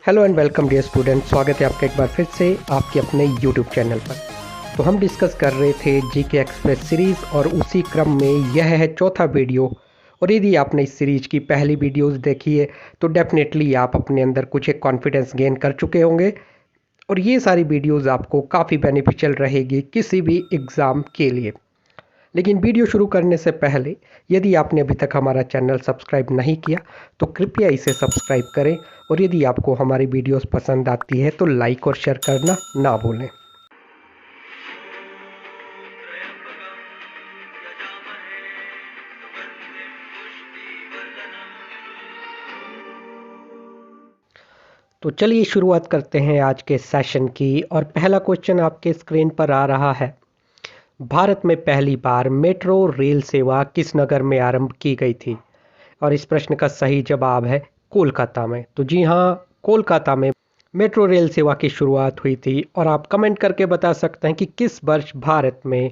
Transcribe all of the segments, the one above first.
Hello and welcome dear student, स्वागत है आपका एक बार फिर से आपके अपने यूट्यूब चैनल पर। तो हम डिस्कस कर रहे थे जीके एक्सप्रेस सीरीज़ और उसी क्रम में यह है चौथा वीडियो। और यदि आपने इस सीरीज की पहली वीडियोस देखी है तो डेफिनेटली आप अपने अंदर कुछ एक कॉन्फिडेंस गेन कर चुके होंगे और ये सारी वीडियोस आपको काफ़ी बेनिफिशियल रहेगी किसी भी एग्ज़ाम के लिए। लेकिन वीडियो शुरू करने से पहले यदि आपने अभी तक हमारा चैनल सब्सक्राइब नहीं किया तो कृपया इसे सब्सक्राइब करें और यदि आपको हमारी वीडियोस पसंद आती है तो लाइक और शेयर करना ना भूलें। तो चलिए शुरुआत करते हैं आज के सेशन की और पहला क्वेश्चन आपके स्क्रीन पर आ रहा है। भारत में पहली बार मेट्रो रेल सेवा किस नगर में आरंभ की गई थी? और इस प्रश्न का सही जवाब है कोलकाता में। तो जी हाँ, कोलकाता में मेट्रो रेल सेवा की शुरुआत हुई थी। और आप कमेंट करके बता सकते हैं कि किस वर्ष भारत में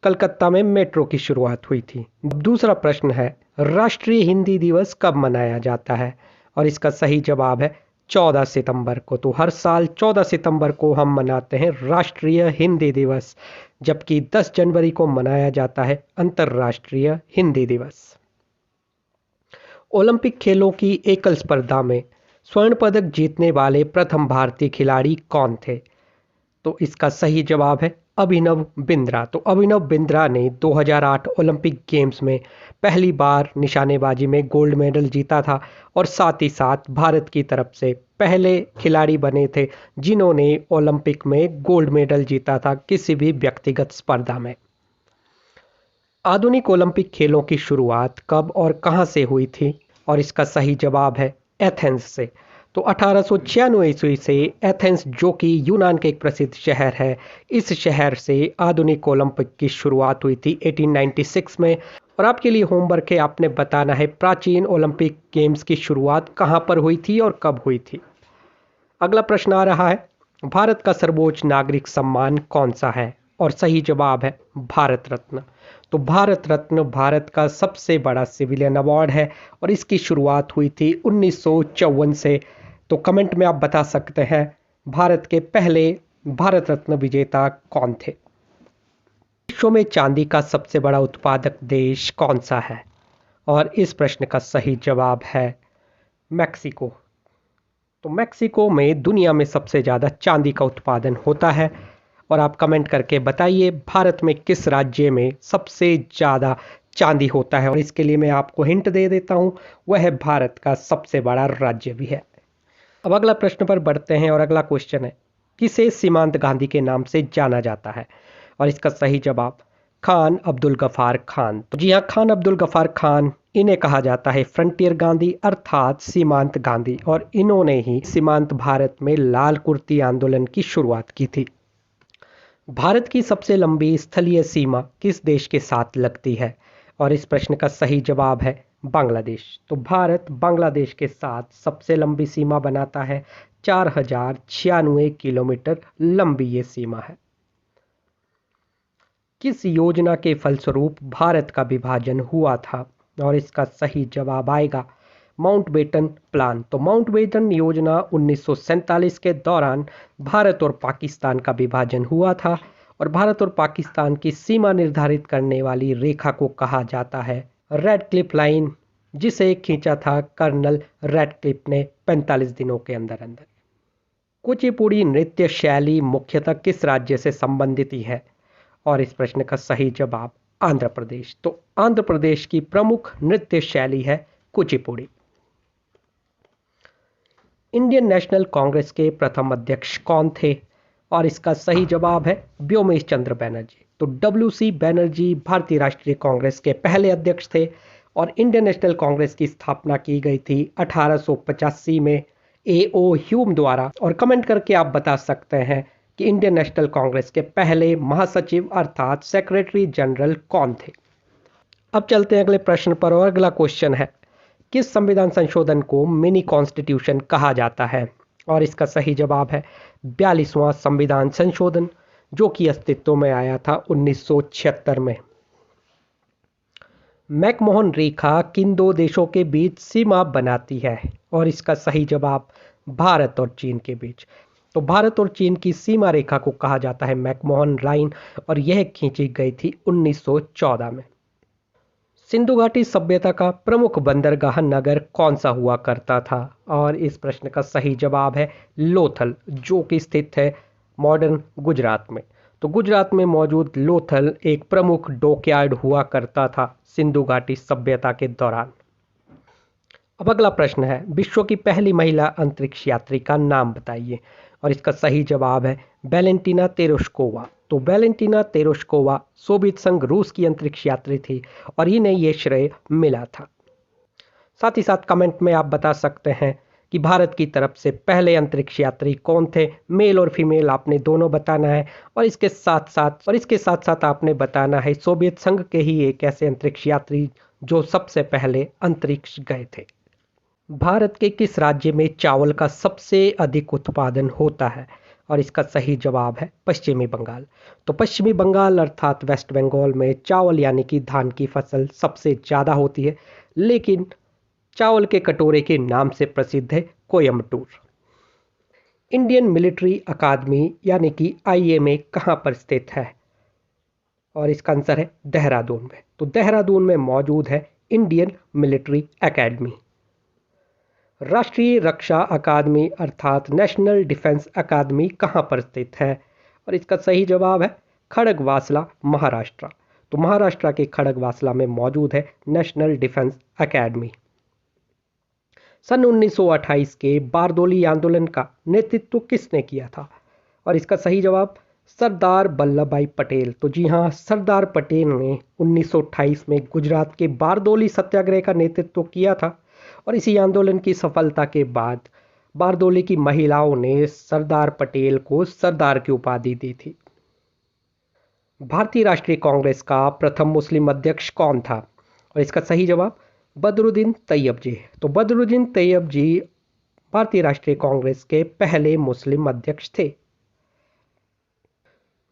कलकत्ता में मेट्रो की शुरुआत हुई थी। दूसरा प्रश्न है, राष्ट्रीय हिंदी दिवस कब मनाया जाता है? और इसका सही जवाब है 14 सितंबर को। तो हर साल 14 सितंबर को हम मनाते हैं राष्ट्रीय हिंदी दिवस, जबकि 10 जनवरी को मनाया जाता है अंतर्राष्ट्रीय हिंदी दिवस। ओलंपिक खेलों की एकल स्पर्धा में स्वर्ण पदक जीतने वाले प्रथम भारतीय खिलाड़ी कौन थे? तो इसका सही जवाब है अभिनव बिंद्रा। तो अभिनव बिंद्रा ने 2008 ओलंपिक गेम्स में पहली बार निशानेबाजी में गोल्ड मेडल जीता था और साथ ही साथ भारत की तरफ से पहले खिलाड़ी बने थे जिन्होंने ओलंपिक में गोल्ड मेडल जीता था किसी भी व्यक्तिगत स्पर्धा में। आधुनिक ओलंपिक खेलों की शुरुआत कब और कहां से हुई थी? और इसका सही जवाब है एथेंस से। तो 1896 ईस्वी से एथेंस, जो कि यूनान के एक प्रसिद्ध शहर है, इस शहर से आधुनिक ओलंपिक की शुरुआत हुई थी 1896 में। और आपके लिए होमवर्क है, आपने बताना है प्राचीन ओलंपिक गेम्स की शुरुआत कहां पर हुई थी और कब हुई थी। अगला प्रश्न आ रहा है, भारत का सर्वोच्च नागरिक सम्मान कौन सा है? और सही जवाब है भारत रत्न। तो भारत रत्न भारत का सबसे बड़ा सिविलियन अवार्ड है और इसकी शुरुआत हुई थी 1954 से। तो कमेंट में आप बता सकते हैं भारत के पहले भारत रत्न विजेता कौन थे। विश्व में चांदी का सबसे बड़ा उत्पादक देश कौन सा है? और इस प्रश्न का सही जवाब है मैक्सिको। तो मैक्सिको में दुनिया में सबसे ज़्यादा चांदी का उत्पादन होता है। और आप कमेंट करके बताइए भारत में किस राज्य में सबसे ज़्यादा चांदी होता है। और इसके लिए मैं आपको हिंट दे देता हूँ, वह है भारत का सबसे बड़ा राज्य भी है। अब अगला प्रश्न पर बढ़ते हैं और अगला क्वेश्चन है, किसे सीमांत गांधी के नाम से जाना जाता है? और इसका सही जवाब खान अब्दुल गफार खान। तो जी हाँ, खान अब्दुल गफार खान, इन्हें कहा जाता है फ्रंटियर गांधी अर्थात सीमांत गांधी। और इन्होंने ही सीमांत भारत में लाल कुर्ती आंदोलन की शुरुआत की थी। भारत की सबसे लंबी स्थलीय सीमा किस देश के साथ लगती है? और इस प्रश्न का सही जवाब है बांग्लादेश। तो भारत बांग्लादेश के साथ सबसे लंबी सीमा बनाता है, 4096 किलोमीटर लंबी ये सीमा है। किस योजना के फलस्वरूप भारत का विभाजन हुआ था? और इसका सही जवाब आएगा माउंटबेटन प्लान। तो माउंटबेटन योजना 1947 के दौरान भारत और पाकिस्तान का विभाजन हुआ था और भारत और पाकिस्तान की सीमा निर्धारित करने वाली रेखा को कहा जाता है रेड क्लिफ लाइन, जिसे खींचा था कर्नल रेडक्लिफ ने 45 दिनों के अंदर अंदर। कुचिपुड़ी नृत्य शैली मुख्यतः किस राज्य से संबंधित ही है? और इस प्रश्न का सही जवाब आंध्र प्रदेश। तो आंध्र प्रदेश की प्रमुख नृत्य शैली है कुचिपुड़ी। इंडियन नेशनल कांग्रेस के प्रथम अध्यक्ष कौन थे? और इसका सही जवाब है व्योमेश चंद्र बैनर्जी। तो WC बैनर्जी भारतीय राष्ट्रीय कांग्रेस के पहले अध्यक्ष थे और इंडियन नेशनल कांग्रेस की स्थापना की गई थी 1885 में AO ह्यूम द्वारा। और कमेंट करके आप बता सकते हैं कि इंडियन नेशनल कांग्रेस के पहले महासचिव अर्थात सेक्रेटरी जनरल कौन थे। अब चलते हैं अगले प्रश्न पर और अगला क्वेश्चन है, किस संविधान संशोधन को मिनी कॉन्स्टिट्यूशन कहा जाता है? और इसका सही जवाब है 42वां संविधान संशोधन, जो कि अस्तित्व में आया था 1976 में। मैकमोहन रेखा किन दो देशों के बीच सीमा बनाती है? और इसका सही जवाब भारत और चीन के बीच। तो भारत और चीन की सीमा रेखा को कहा जाता है मैकमोहन लाइन और यह खींची गई थी 1914 में। सिंधु घाटी सभ्यता का प्रमुख बंदरगाह नगर कौन सा हुआ करता था? और इस प्रश्न का सही जवाब है लोथल, जो कि स्थित है मॉडर्न गुजरात में। तो गुजरात में मौजूद लोथल एक प्रमुख डॉकयार्ड हुआ करता था सिंधु घाटी सभ्यता के दौरान। अब अगला प्रश्न है, विश्व की पहली महिला अंतरिक्ष यात्री का नाम बताइए। और इसका सही जवाब है वैलेंटीना तेरेश्कोवा। तो वैलेंटीना तेरेश्कोवा सोवियत संघ रूस की अंतरिक्ष यात्री थी और इन्हें यह श्रेय मिला था। साथ ही साथ कमेंट में आप बता सकते हैं कि भारत की तरफ से पहले अंतरिक्ष यात्री कौन थे, मेल और फीमेल आपने दोनों बताना है। और इसके साथ साथ आपने बताना है सोवियत संघ के ही एक ऐसे अंतरिक्ष यात्री जो सबसे पहले अंतरिक्ष गए थे। भारत के किस राज्य में चावल का सबसे अधिक उत्पादन होता है? और इसका सही जवाब है पश्चिमी बंगाल। तो पश्चिमी बंगाल अर्थात वेस्ट बंगाल में चावल यानी कि धान की फसल सबसे ज़्यादा होती है, लेकिन चावल के कटोरे के नाम से प्रसिद्ध है कोयम्बटूर। इंडियन मिलिट्री अकादमी यानी कि आईएमए कहाँ पर स्थित है? और इसका आंसर है देहरादून में। तो देहरादून में मौजूद है इंडियन मिलिट्री एकेडमी। राष्ट्रीय रक्षा अकादमी अर्थात नेशनल डिफेंस अकादमी कहाँ पर स्थित है? और इसका सही जवाब है खड़गवासला, महाराष्ट्र। तो महाराष्ट्र के खड़गवासला में मौजूद है नेशनल डिफेंस अकादमी। सन 1928 के बारदोली आंदोलन का नेतृत्व किसने किया था? और इसका सही जवाब सरदार वल्लभ भाई पटेल। तो जी हाँ, सरदार पटेल ने 1928 में गुजरात के बारदोली सत्याग्रह का नेतृत्व किया था और इसी आंदोलन की सफलता के बाद बारदोली की महिलाओं ने सरदार पटेल को सरदार की उपाधि दी थी। भारतीय राष्ट्रीय कांग्रेस का प्रथम मुस्लिम अध्यक्ष कौन था? और इसका सही जवाब बदरुद्दीन तैयब जी। तो बदरुद्दीन तैयब जी भारतीय राष्ट्रीय कांग्रेस के पहले मुस्लिम अध्यक्ष थे।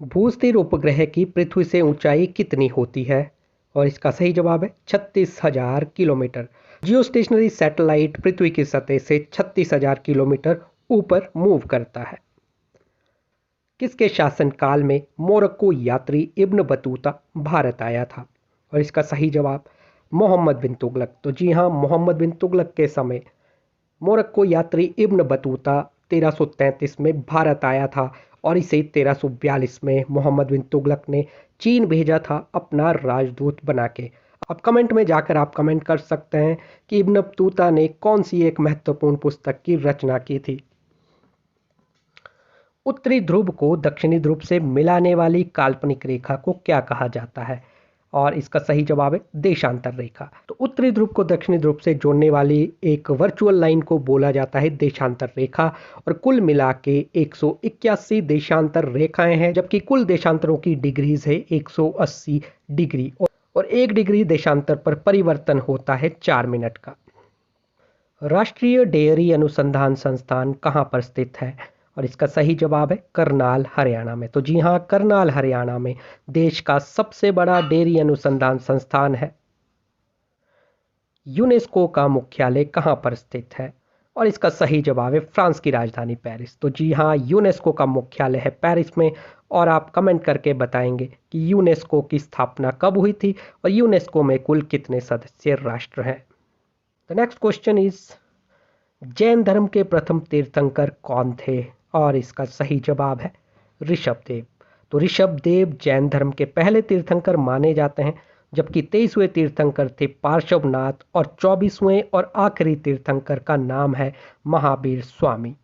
भूस्थिर उपग्रह की पृथ्वी से ऊंचाई कितनी होती है? और इसका सही जवाब है 36,000 किलोमीटर। जियो स्टेशनरी सैटेलाइट पृथ्वी की सतह से 36,000 किलोमीटर ऊपर मूव करता है। किसके शासनकाल में मोरक्को यात्री इब्न बतूता भारत आया था? और इसका सही जवाब मोहम्मद बिन तुगलक। तो जी हाँ, मोहम्मद बिन तुगलक के समय मोरक्को यात्री इब्न बतूता 1333 में भारत आया था और इसे 1342 में मोहम्मद बिन तुगलक ने चीन भेजा था अपना राजदूत बना के। अब कमेंट में जाकर आप कमेंट कर सकते हैं कि इब्न बतूता ने कौन सी एक महत्वपूर्ण पुस्तक की रचना की थी। उत्तरी ध्रुव को दक्षिणी ध्रुव से मिलाने वाली काल्पनिक रेखा को क्या कहा जाता है? और इसका सही जवाब है देशांतर रेखा। तो उत्तरी ध्रुव को दक्षिणी ध्रुव से जोड़ने वाली एक वर्चुअल लाइन को बोला जाता है देशांतर रेखा और कुल मिला के 181 देशांतर रेखाएं हैं, जबकि कुल देशांतरों की डिग्रीज है 180 डिग्री और 1 डिग्री देशांतर पर परिवर्तन होता है 4 मिनट का। राष्ट्रीय डेयरी अनुसंधान संस्थान कहाँ पर स्थित है? और इसका सही जवाब है करनाल, हरियाणा में। तो जी हाँ, करनाल हरियाणा में देश का सबसे बड़ा डेयरी अनुसंधान संस्थान है। यूनेस्को का मुख्यालय कहाँ पर स्थित है? और इसका सही जवाब है फ्रांस की राजधानी पेरिस। तो जी हाँ, यूनेस्को का मुख्यालय है पेरिस में। और आप कमेंट करके बताएंगे कि यूनेस्को की स्थापना कब हुई थी और यूनेस्को में कुल कितने सदस्य राष्ट्र हैं। The next question is Jain धर्म के प्रथम तीर्थंकर कौन थे? और इसका सही जवाब है ऋषभदेव। तो ऋषभदेव जैन धर्म के पहले तीर्थंकर माने जाते हैं, जबकि 23वें तीर्थंकर थे पार्श्वनाथ और 24वें और आखिरी तीर्थंकर का नाम है महावीर स्वामी।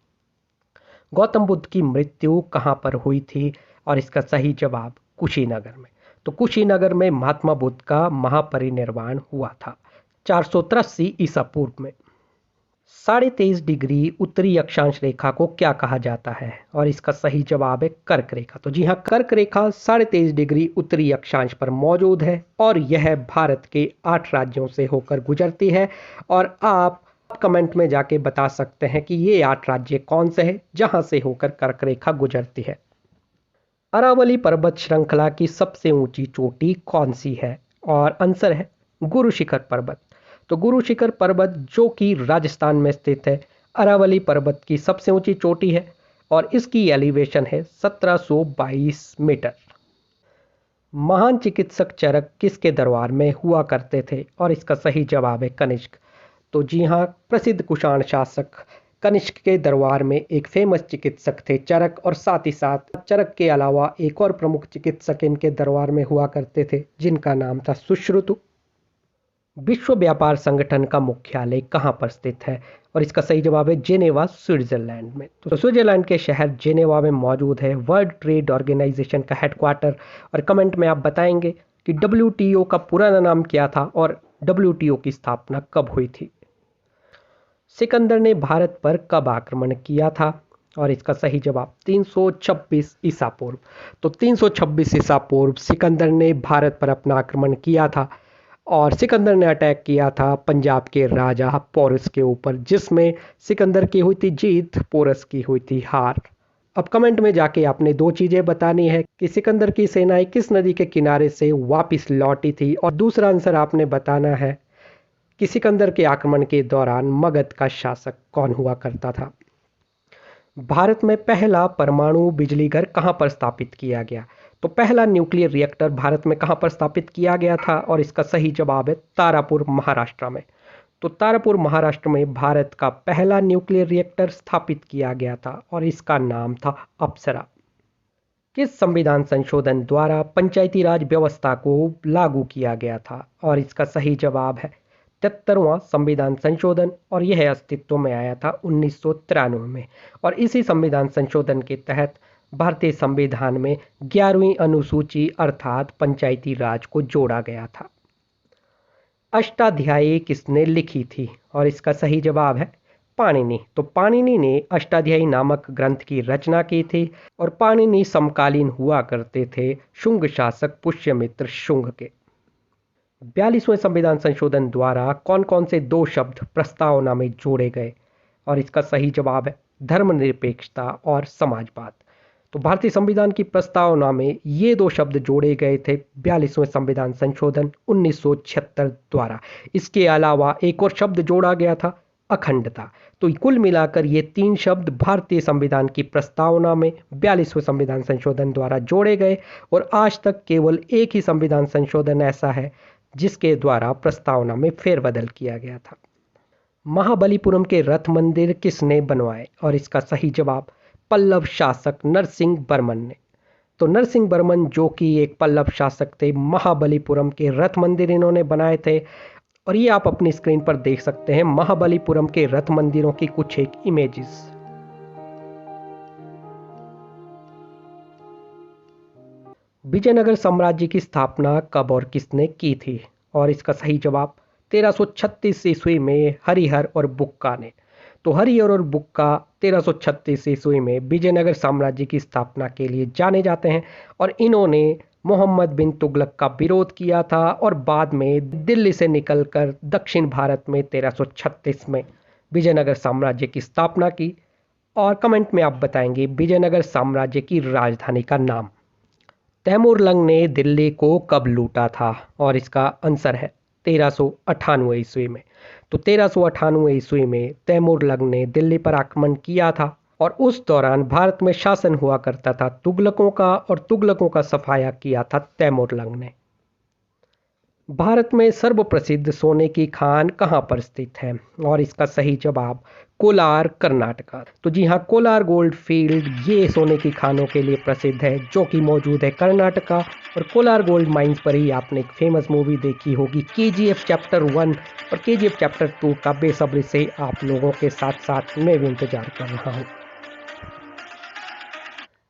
गौतम बुद्ध की मृत्यु कहाँ पर हुई थी? और इसका सही जवाब कुशीनगर में। तो कुशीनगर में महात्मा बुद्ध का महापरिनिर्वाण हुआ था 483 ईसा पूर्व में। 23.5 डिग्री उत्तरी अक्षांश रेखा को क्या कहा जाता है? और इसका सही जवाब है कर्क रेखा। तो जी हाँ, कर्क रेखा 23.5 डिग्री उत्तरी अक्षांश पर मौजूद है और यह भारत के 8 राज्यों से होकर गुजरती है। और आप कमेंट में जाके बता सकते हैं कि ये 8 राज्य कौन से हैं जहां से होकर कर्क रेखा गुजरती है। अरावली पर्वत श्रृंखला की सबसे ऊंची चोटी कौन सी है? और आंसर है गुरु शिखर पर्वत। तो गुरु शिखर पर्वत जो कि राजस्थान में स्थित है, अरावली पर्वत की सबसे ऊंची चोटी है और इसकी एलिवेशन है 1722 मीटर। महान चिकित्सक चरक किसके दरबार में हुआ करते थे? और इसका सही जवाब है कनिष्क। तो जी हाँ, प्रसिद्ध कुषाण शासक कनिष्क के दरबार में एक फेमस चिकित्सक थे चरक, और साथ ही साथ चरक के अलावा एक और प्रमुख चिकित्सक इनके दरबार में हुआ करते थे जिनका नाम था सुश्रुतु। विश्व व्यापार संगठन का मुख्यालय कहाँ पर स्थित है? और इसका सही जवाब है जेनेवा, स्विट्जरलैंड में। तो स्विट्जरलैंड के शहर जेनेवा में मौजूद है वर्ल्ड ट्रेड ऑर्गेनाइजेशन का हेडक्वार्टर। और कमेंट में आप बताएंगे कि डब्ल्यूटीओ का पुराना नाम क्या था और डब्ल्यूटीओ की स्थापना कब हुई थी? सिकंदर ने भारत पर कब आक्रमण किया था? और इसका सही जवाब 326 ईसा पूर्व। तो 326 ईसा पूर्व सिकंदर ने भारत पर अपना आक्रमण किया था, और सिकंदर ने अटैक किया था पंजाब के राजा पोरस के ऊपर, जिसमें सिकंदर की हुई थी जीत, पोरस की हुई थी हार। अब कमेंट में जाके आपने दो चीजें बतानी है कि सिकंदर की सेनाएं किस नदी के किनारे से वापस लौटी थी, और दूसरा आंसर आपने बताना है कि सिकंदर के आक्रमण के दौरान मगध का शासक कौन हुआ करता था। भारत में पहला परमाणु बिजली घर कहां पर स्थापित किया गया? तो पहला न्यूक्लियर रिएक्टर भारत में कहां पर स्थापित किया गया था? और इसका सही जवाब है तारापुर, महाराष्ट्र में। तो तारापुर, महाराष्ट्र में भारत का पहला न्यूक्लियर रिएक्टर स्थापित किया गया था और इसका नाम था अप्सरा। किस संविधान संशोधन द्वारा पंचायती राज व्यवस्था को लागू किया गया था? और इसका सही जवाब है 73वां संविधान संशोधन, और यह अस्तित्व में आया था 1993 में। और इसी संविधान संशोधन के तहत भारतीय संविधान में 11वीं अनुसूची अर्थात पंचायती राज को जोड़ा गया था। अष्टाध्यायी किसने लिखी थी? और इसका सही जवाब है पाणिनि। तो पाणिनि ने अष्टाध्यायी नामक ग्रंथ की रचना की थी, और पाणिनि समकालीन हुआ करते थे शुंग शासक पुष्यमित्र शुंग के। 42वें संविधान संशोधन द्वारा कौन कौन से दो शब्द प्रस्तावना में जोड़े गए? और इसका सही जवाब है धर्मनिरपेक्षता और समाजवाद। तो भारतीय संविधान की प्रस्तावना में ये दो शब्द जोड़े गए थे 42वें संविधान संशोधन 1976 द्वारा। इसके अलावा एक और शब्द जोड़ा गया था, अखंडता। तो कुल मिलाकर ये तीन शब्द भारतीय संविधान की प्रस्तावना में 42वें संविधान संशोधन द्वारा जोड़े गए, और आज तक केवल एक ही संविधान संशोधन ऐसा है जिसके द्वारा प्रस्तावना में फेरबदल किया गया था। महाबलीपुरम के रथ मंदिर किसने बनवाए? और इसका सही जवाब पल्लव शासक नरसिंह वर्मन ने। तो नरसिंह वर्मन जो कि एक पल्लव शासक थे, महाबलीपुरम के रथ मंदिर इन्होंने बनाए थे। और ये आप अपनी स्क्रीन पर देख सकते हैं महाबलीपुरम के रथ मंदिरों की कुछ एक इमेजेस। विजयनगर साम्राज्य की स्थापना कब और किसने की थी? और इसका सही जवाब 1336 ईस्वी में हरिहर और बुक्का ने। तो हरिहर और बुक्का 1336 ईस्वी में विजयनगर साम्राज्य की स्थापना के लिए जाने जाते हैं, और इन्होंने मोहम्मद बिन तुगलक का विरोध किया था, और बाद में दिल्ली से निकलकर दक्षिण भारत में 1336 में विजयनगर साम्राज्य की स्थापना की। और कमेंट में आप बताएंगे विजयनगर साम्राज्य की राजधानी का नाम। तैमूरलंग ने दिल्ली को कब लूटा था? और इसका आंसर है 1398 ईस्वी में। तो 1398 ईस्वी में तैमूरलंग ने दिल्ली पर आक्रमण किया था, और उस दौरान भारत में शासन हुआ करता था तुगलकों का, और तुगलकों का सफाया किया था तैमूरलंग ने। भारत में सर्वप्रसिद्ध सोने की खान कहाँ पर स्थित है? और इसका सही जवाब कोलार, कर्नाटका। तो जी हाँ, कोलार गोल्ड फील्ड ये सोने की खानों के लिए प्रसिद्ध है, जो कि मौजूद है कर्नाटका। और कोलार गोल्ड माइंस पर ही आपने एक फेमस मूवी देखी होगी KGF चैप्टर 1 और KGF चैप्टर 2 का बेसब्री से आप लोगों के साथ साथ मैं भी इंतजार कर रहा हूँ।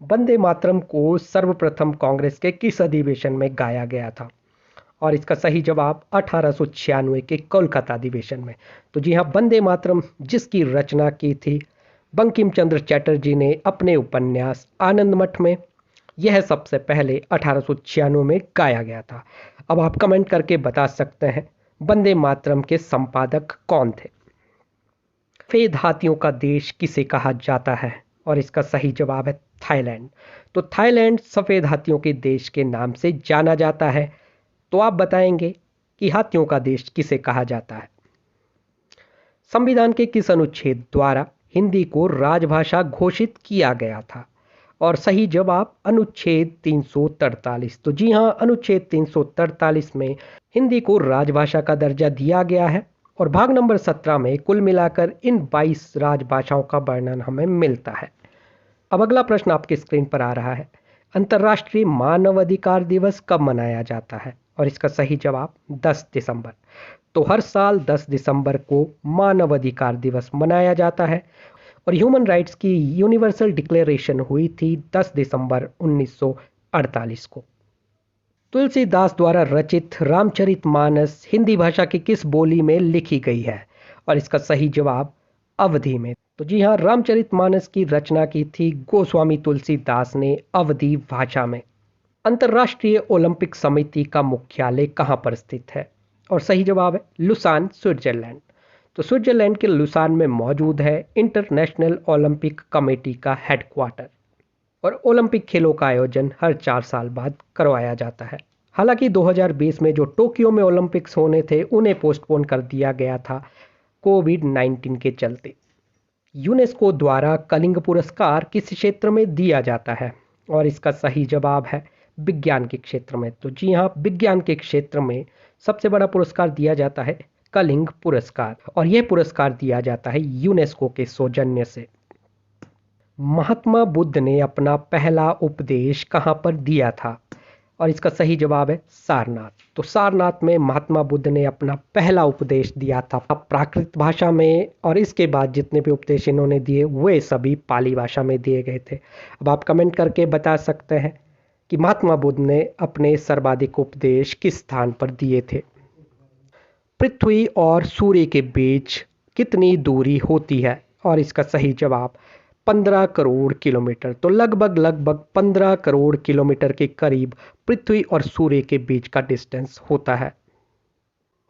वंदे मातरम को सर्वप्रथम कांग्रेस के किस अधिवेशन में गाया गया था? और इसका सही जवाब 1896 के कोलकाता अधिवेशन में। तो जी हाँ, वंदे मातरम जिसकी रचना की थी बंकिम चंद्र चटर्जी ने अपने उपन्यास आनंद मठ में, यह सबसे पहले 1896 में गाया गया था। अब आप कमेंट करके बता सकते हैं वंदे मातरम के संपादक कौन थे? सफेद हाथियों का देश किसे कहा जाता है? और इसका सही जवाब है थाईलैंड। तो थाईलैंड सफेद हाथियों के देश के नाम से जाना जाता है। तो आप बताएंगे कि हाथियों का देश किसे कहा जाता है? संविधान के किस अनुच्छेद द्वारा हिंदी को राजभाषा घोषित किया गया था? और सही जवाब अनुच्छेद 343। तो जी हाँ, अनुच्छेद 343 में हिंदी को राजभाषा का दर्जा दिया गया है और भाग नंबर 17 में कुल मिलाकर इन 22 राजभाषाओं का वर्णन हमें मिलता है। अब अगला प्रश्न आपकी स्क्रीन पर आ रहा है, अंतर्राष्ट्रीय मानवाधिकार दिवस कब मनाया जाता है? और इसका सही जवाब 10 दिसंबर। तो हर साल 10 दिसंबर को मानवाधिकार दिवस मनाया जाता है और ह्यूमन राइट्स की यूनिवर्सल डिक्लेरेशन हुई थी 10 दिसंबर 1948 को। तुलसीदास द्वारा रचित रामचरितमानस हिंदी भाषा की किस बोली में लिखी गई है? और इसका सही जवाब अवधी में। तो जी हाँ, रामचरितमानस की रचना की थी गोस्वामी तुलसीदास ने अवधी भाषा में। अंतर्राष्ट्रीय ओलंपिक समिति का मुख्यालय कहाँ पर स्थित है? और सही जवाब है लुसान, स्विट्जरलैंड। तो स्विट्जरलैंड के लुसान में मौजूद है इंटरनेशनल ओलंपिक कमेटी का हेडक्वार्टर और ओलंपिक खेलों का आयोजन हर 4 साल बाद करवाया जाता है। हालांकि 2020 में जो टोक्यो में ओलंपिक्स होने थे उन्हें पोस्टपोन कर दिया गया था कोविड-19 के चलते। यूनेस्को द्वारा कलिंग पुरस्कार किस क्षेत्र में दिया जाता है? और इसका सही जवाब है विज्ञान के क्षेत्र में। तो जी हाँ, विज्ञान के क्षेत्र में सबसे बड़ा पुरस्कार दिया जाता है कलिंग पुरस्कार और यह पुरस्कार दिया जाता है यूनेस्को के सौजन्य से। महात्मा बुद्ध ने अपना पहला उपदेश कहाँ पर दिया था? और इसका सही जवाब है सारनाथ। तो सारनाथ में महात्मा बुद्ध ने अपना पहला उपदेश दिया था प्राकृत भाषा में और इसके बाद जितने भी उपदेश इन्होंने दिए वे सभी पाली भाषा में दिए गए थे। अब आप कमेंट करके बता सकते हैं कि महात्मा बुद्ध ने अपने सर्वाधिक उपदेश किस स्थान पर दिए थे। पृथ्वी और सूर्य के बीच कितनी दूरी होती है? और इसका सही जवाब 15 करोड़ किलोमीटर। तो लगभग 15 करोड़ किलोमीटर के करीब पृथ्वी और सूर्य के बीच का डिस्टेंस होता है।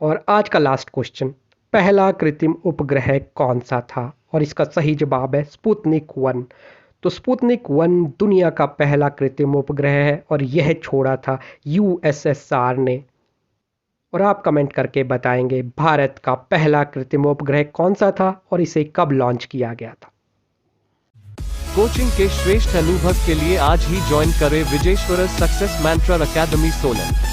और आज का लास्ट क्वेश्चन, पहला कृत्रिम उपग्रह कौन सा था? और इसका सही जवाब है स्पुतनिक 1। तो स्पुतनिक 1 दुनिया का पहला कृत्रिम उपग्रह है और यह छोड़ा था यूएसएसआर ने। और आप कमेंट करके बताएंगे भारत का पहला कृत्रिम उपग्रह कौन सा था और इसे कब लॉन्च किया गया था। कोचिंग के श्रेष्ठ अनुभव के लिए आज ही ज्वाइन करें विजेश्वर सक्सेस मंत्र अकेडमी सोलन।